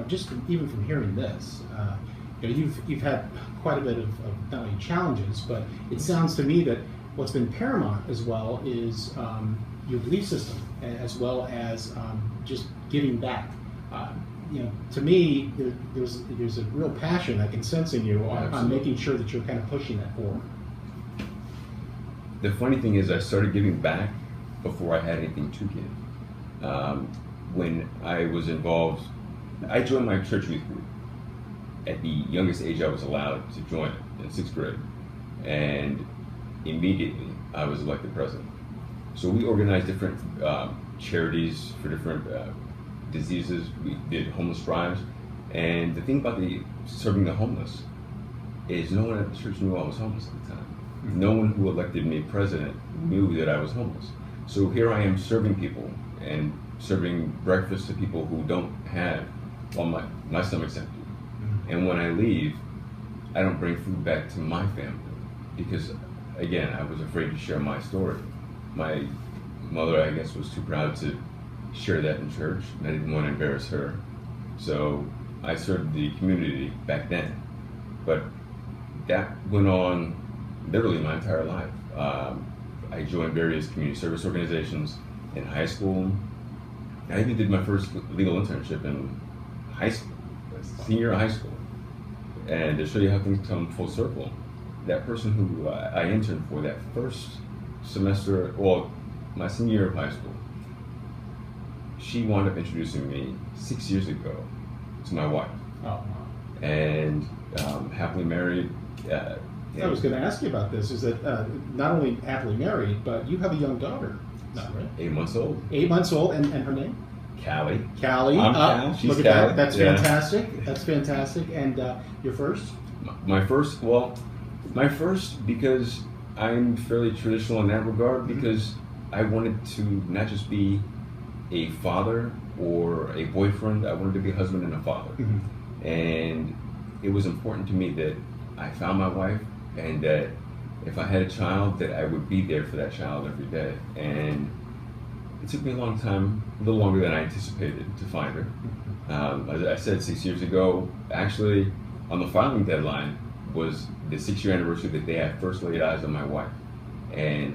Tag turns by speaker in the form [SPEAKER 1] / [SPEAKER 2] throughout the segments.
[SPEAKER 1] just even from hearing this, you've had quite a bit of not only challenges, but it sounds to me that what's been paramount as well is your belief system, as well as just giving back. To me, there's a real passion I can sense in you on making sure that you're kind of pushing that forward.
[SPEAKER 2] The funny thing is, I started giving back before I had anything to give. When I was involved, I joined my church youth group at the youngest age I was allowed to join it, in 6th grade. And immediately I was elected president. So we organized different charities for different diseases. We did homeless drives. And the thing about serving the homeless is no one at the church knew I was homeless at the time. No one who elected me president knew that I was homeless. So here I am serving people and serving breakfast to people who don't have, well, my stomach's empty. And when I leave, I don't bring food back to my family because, again, I was afraid to share my story. My mother, I guess, was too proud to share that in church, and I didn't want to embarrass her. So I served the community back then. But that went on literally my entire life. I joined various community service organizations in high school. I even did my first legal internship in high school, senior year of high school. And to show you how things come full circle, that person who I interned for that first semester, well, my senior year of high school, she wound up introducing me 6 years ago to my wife.
[SPEAKER 1] Oh, wow.
[SPEAKER 2] And happily married.
[SPEAKER 1] I was going to ask you about this, is that not only happily married, but you have a young daughter, not right?
[SPEAKER 2] 8 months old.
[SPEAKER 1] 8 months old, and her name?
[SPEAKER 2] Callie.
[SPEAKER 1] Callie.
[SPEAKER 2] I'm Cal. She's
[SPEAKER 1] look at
[SPEAKER 2] Callie.
[SPEAKER 1] that. That's
[SPEAKER 2] Yeah.
[SPEAKER 1] fantastic. That's fantastic. And your first?
[SPEAKER 2] My first because I'm fairly traditional in that regard, because I wanted to not just be a father or a boyfriend, I wanted to be a husband and a father. And it was important to me that I found my wife, and that if I had a child, that I would be there for that child every day. And it took me a long time, a little longer than I anticipated, to find her. As I said, 6 years ago, actually, on the filing deadline was the 6-year anniversary that they had first laid eyes on my wife. And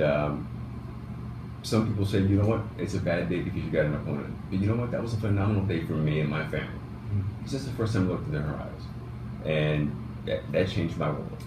[SPEAKER 2] some people say, you know what, it's a bad day because you got an opponent. But you know what, that was a phenomenal day for me and my family. It's just the first time I looked into her eyes. And that changed my world.